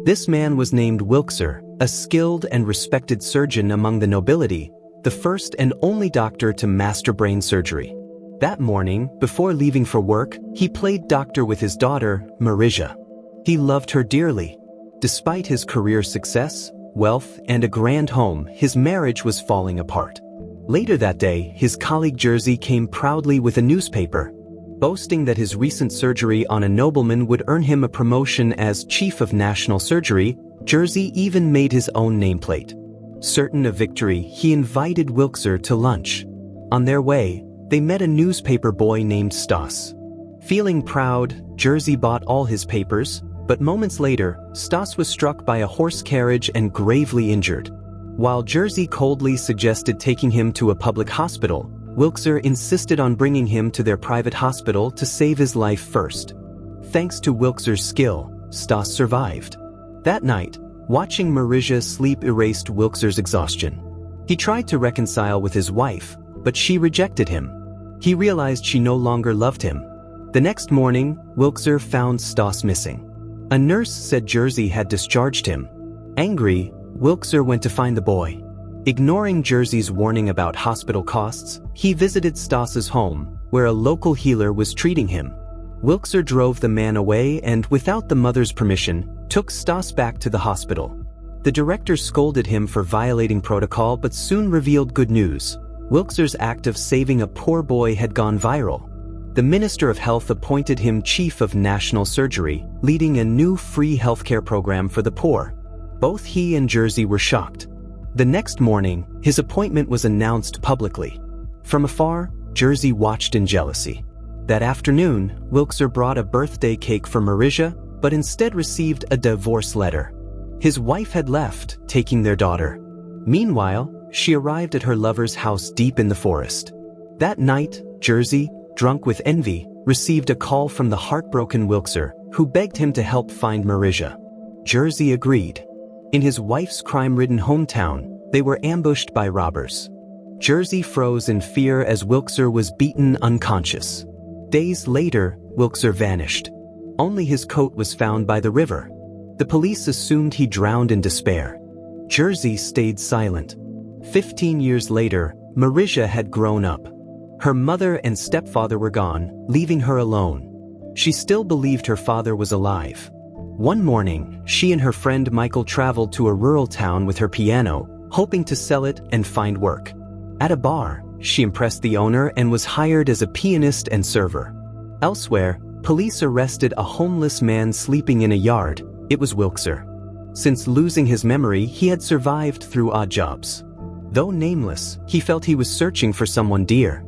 This man was named Wilkser, a skilled and respected surgeon among the nobility, the first and only doctor to master brain surgery. That morning, before leaving for work, he played doctor with his daughter, Marija. He loved her dearly. Despite his career success, wealth, and a grand home, his marriage was falling apart. Later that day, his colleague Jerzy came proudly with a newspaper, boasting that his recent surgery on a nobleman would earn him a promotion as Chief of National Surgery. Jerzy even made his own nameplate. Certain of victory, he invited Wilkser to lunch. On their way, they met a newspaper boy named Stas. Feeling proud, Jerzy bought all his papers, but moments later, Stas was struck by a horse carriage and gravely injured. While Jerzy coldly suggested taking him to a public hospital, Wilkser insisted on bringing him to their private hospital to save his life first. Thanks to Wilkser's skill, Stas survived. That night, watching Marija's sleep erased Wilkser's exhaustion. He tried to reconcile with his wife, but she rejected him. He realized she no longer loved him. The next morning, Wilkser found Stas missing. A nurse said Jerzy had discharged him. Angry, Wilkser went to find the boy. Ignoring Jerzy's warning about hospital costs, he visited Stas's home, where a local healer was treating him. Wilkser drove the man away and, without the mother's permission, took Stas back to the hospital. The director scolded him for violating protocol but soon revealed good news. Wilkser's act of saving a poor boy had gone viral. The Minister of Health appointed him Chief of National Surgery, leading a new free healthcare program for the poor. Both he and Jerzy were shocked. The next morning, his appointment was announced publicly. From afar, Jerzy watched in jealousy. That afternoon, Wilkser brought a birthday cake for Marija, but instead received a divorce letter. His wife had left, taking their daughter. Meanwhile, she arrived at her lover's house deep in the forest. That night, Jerzy, drunk with envy, received a call from the heartbroken Wilkser, who begged him to help find Marija. Jerzy agreed. In his wife's crime-ridden hometown, they were ambushed by robbers. Jerzy froze in fear as Wilkser was beaten unconscious. Days later, Wilkser vanished. Only his coat was found by the river. The police assumed he drowned in despair. Jerzy stayed silent. 15 years later, Marija had grown up. Her mother and stepfather were gone, leaving her alone. She still believed her father was alive. One morning, she and her friend Michael traveled to a rural town with her piano, hoping to sell it and find work. At a bar, she impressed the owner and was hired as a pianist and server. Elsewhere, police arrested a homeless man sleeping in a yard. It was Wilkser. Since losing his memory, he had survived through odd jobs. Though nameless, he felt he was searching for someone dear.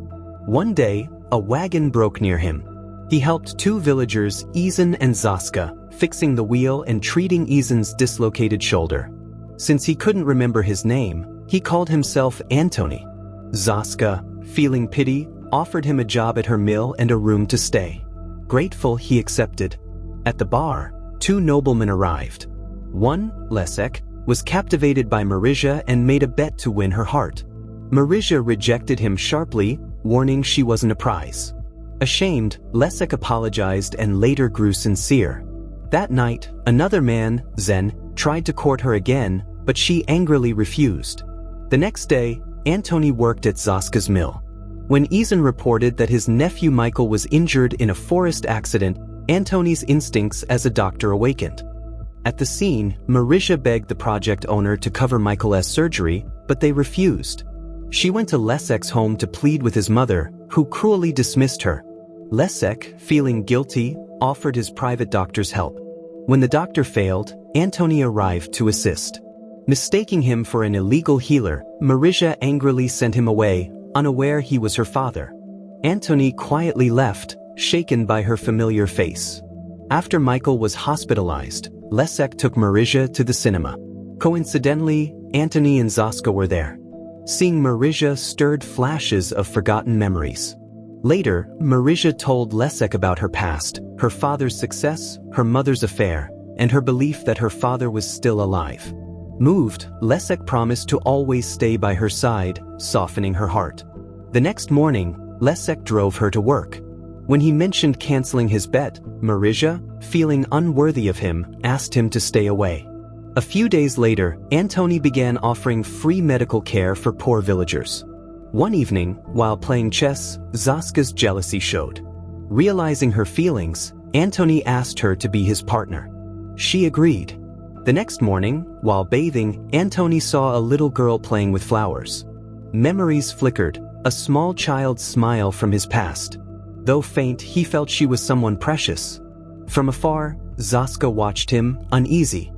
One day, a wagon broke near him. He helped two villagers, Izan and Zaska, fixing the wheel and treating Izan's dislocated shoulder. Since he couldn't remember his name, he called himself Antony. Zaska, feeling pity, offered him a job at her mill and a room to stay. Grateful, he accepted. At the bar, two noblemen arrived. One, Leszek, was captivated by Marija and made a bet to win her heart. Marija rejected him sharply, warning she wasn't a prize. Ashamed, Leszek apologized and later grew sincere. That night, another man, Zen, tried to court her again, but she angrily refused. The next day, Antony worked at Zaska's mill. When Izan reported that his nephew Michael was injured in a forest accident, Antony's instincts as a doctor awakened. At the scene, Marija begged the project owner to cover Michael's surgery, but they refused. She went to Leszek's home to plead with his mother, who cruelly dismissed her. Leszek, feeling guilty, offered his private doctor's help. When the doctor failed, Antony arrived to assist. Mistaking him for an illegal healer, Marija angrily sent him away, unaware he was her father. Antony quietly left, shaken by her familiar face. After Michael was hospitalized, Leszek took Marija to the cinema. Coincidentally, Antony and Zaska were there. Seeing Marija stirred flashes of forgotten memories. Later, Marija told Leszek about her past, her father's success, her mother's affair, and her belief that her father was still alive. Moved, Leszek promised to always stay by her side, softening her heart. The next morning, Leszek drove her to work. When he mentioned canceling his bet, Marija, feeling unworthy of him, asked him to stay away. A few days later, Antoni began offering free medical care for poor villagers. One evening, while playing chess, Zaska's jealousy showed. Realizing her feelings, Antoni asked her to be his partner. She agreed. The next morning, while bathing, Antoni saw a little girl playing with flowers. Memories flickered, a small child's smile from his past. Though faint, he felt she was someone precious. From afar, Zaska watched him, uneasy.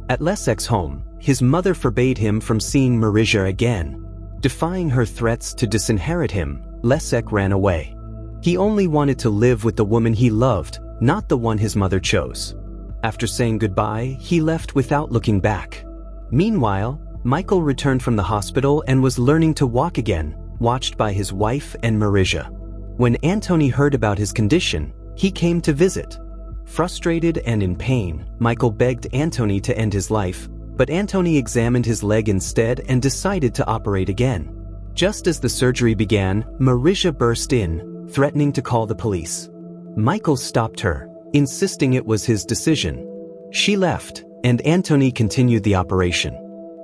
At Lesek's home, his mother forbade him from seeing Marija again. Defying her threats to disinherit him, Lesek ran away. He only wanted to live with the woman he loved, not the one his mother chose. After saying goodbye, he left without looking back. Meanwhile, Michael returned from the hospital and was learning to walk again, watched by his wife and Marija. When Antoni heard about his condition, he came to visit. Frustrated and in pain, Michael begged Antoni to end his life, but Antoni examined his leg instead and decided to operate again. Just as the surgery began, Marija burst in, threatening to call the police. Michael stopped her, insisting it was his decision. She left, and Antoni continued the operation.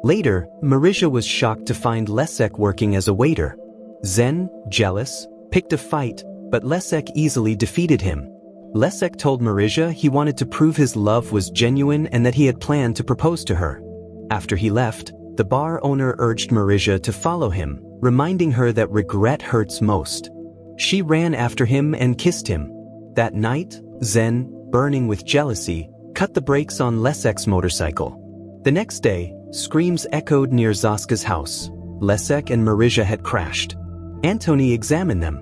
Later, Marija was shocked to find Lesek working as a waiter. Zen, jealous, picked a fight, but Lesek easily defeated him. Lesek told Marija he wanted to prove his love was genuine and that he had planned to propose to her. After he left, the bar owner urged Marija to follow him, reminding her that regret hurts most. She ran after him and kissed him. That night, Zen, burning with jealousy, cut the brakes on Lesek's motorcycle. The next day, screams echoed near Zaska's house. Lesek and Marija had crashed. Antoni examined them.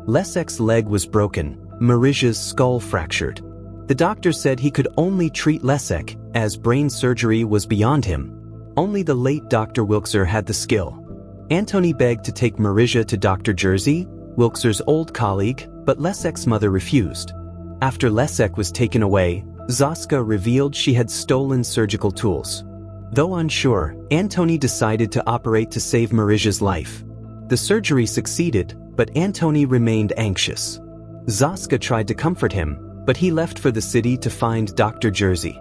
Lesek's leg was broken, Marija's skull fractured. The doctor said he could only treat Lesek, as brain surgery was beyond him. Only the late Dr. Wilkser had the skill. Antoni begged to take Marija to Dr. Jerzy, Wilkser's old colleague, but Lesek's mother refused. After Lesek was taken away, Zaska revealed she had stolen surgical tools. Though unsure, Antoni decided to operate to save Marija's life. The surgery succeeded, but Antoni remained anxious. Zaska tried to comfort him, but he left for the city to find Dr. Jerzy.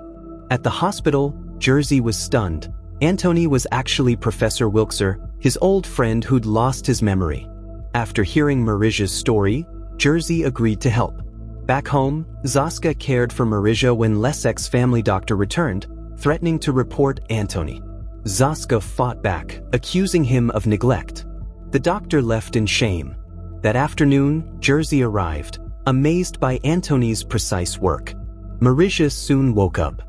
At the hospital, Jerzy was stunned. Antoni was actually Professor Wilkser, his old friend who'd lost his memory. After hearing Marija's story, Jerzy agreed to help. Back home, Zaska cared for Marija when Lesek's family doctor returned, threatening to report Antoni. Zaska fought back, accusing him of neglect. The doctor left in shame. That afternoon, Jerzy arrived, amazed by Antoni's precise work. Marija soon woke up.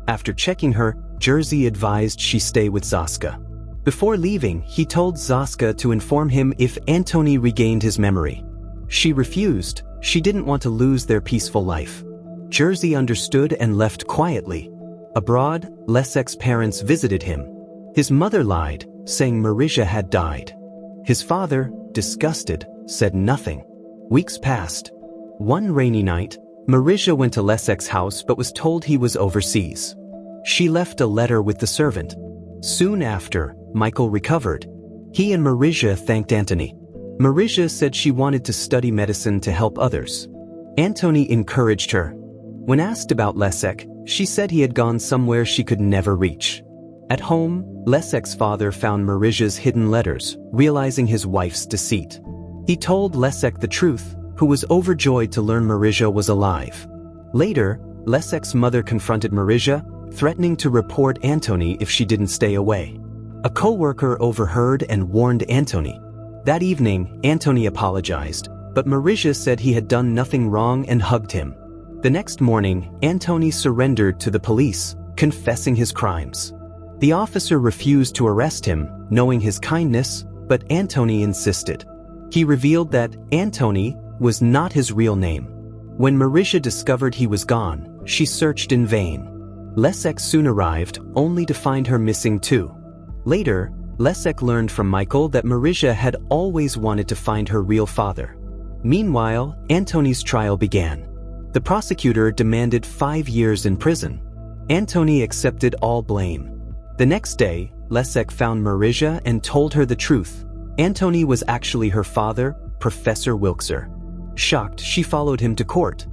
After checking her, Jerzy advised she stay with Zaska. Before leaving, he told Zaska to inform him if Antoni regained his memory. She refused. She didn't want to lose their peaceful life. Jerzy understood and left quietly. Abroad, Lesek's parents visited him. His mother lied, saying Marija had died. His father, disgusted, said nothing. Weeks passed. One rainy night, Marija went to Lesek's house but was told he was overseas. She left a letter with the servant. Soon after, Michael recovered. He and Marija thanked Antoni. Marija said she wanted to study medicine to help others. Antoni encouraged her. When asked about Lesek, she said he had gone somewhere she could never reach. At home, Lesek's father found Marija's hidden letters, realizing his wife's deceit. He told Lesek the truth, who was overjoyed to learn Marija was alive. Later, Lesek's mother confronted Marija, threatening to report Antoni if she didn't stay away. A co-worker overheard and warned Antoni. That evening, Antoni apologized, but Marija said he had done nothing wrong and hugged him. The next morning, Antoni surrendered to the police, confessing his crimes. The officer refused to arrest him, knowing his kindness, but Antoni insisted. He revealed that Antoni was not his real name. When Marija discovered he was gone, she searched in vain. Lesek soon arrived, only to find her missing too. Later, Lesek learned from Michael that Marija had always wanted to find her real father. Meanwhile, Antoni's trial began. The prosecutor demanded 5 years in prison. Antoni accepted all blame. The next day, Lesek found Marija and told her the truth. Antoni was actually her father, Professor Wilkser. Shocked, she followed him to court.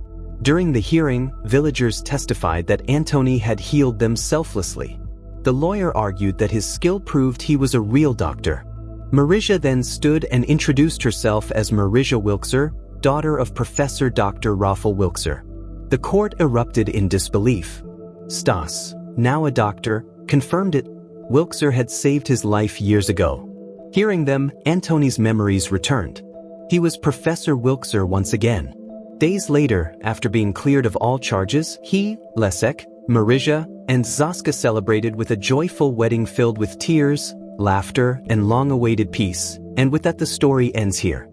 During the hearing, villagers testified that Antony had healed them selflessly. The lawyer argued that his skill proved he was a real doctor. Marija then stood and introduced herself as Marija Wilkser, daughter of Professor Dr. Raffel Wilkser. The court erupted in disbelief. Stas, now a doctor, confirmed it. Wilkser had saved his life years ago. Hearing them, Antony's memories returned. He was Professor Wilkser once again. Days later, after being cleared of all charges, he, Leszek, Marija, and Zoska celebrated with a joyful wedding filled with tears, laughter, and long-awaited peace, and with that the story ends here.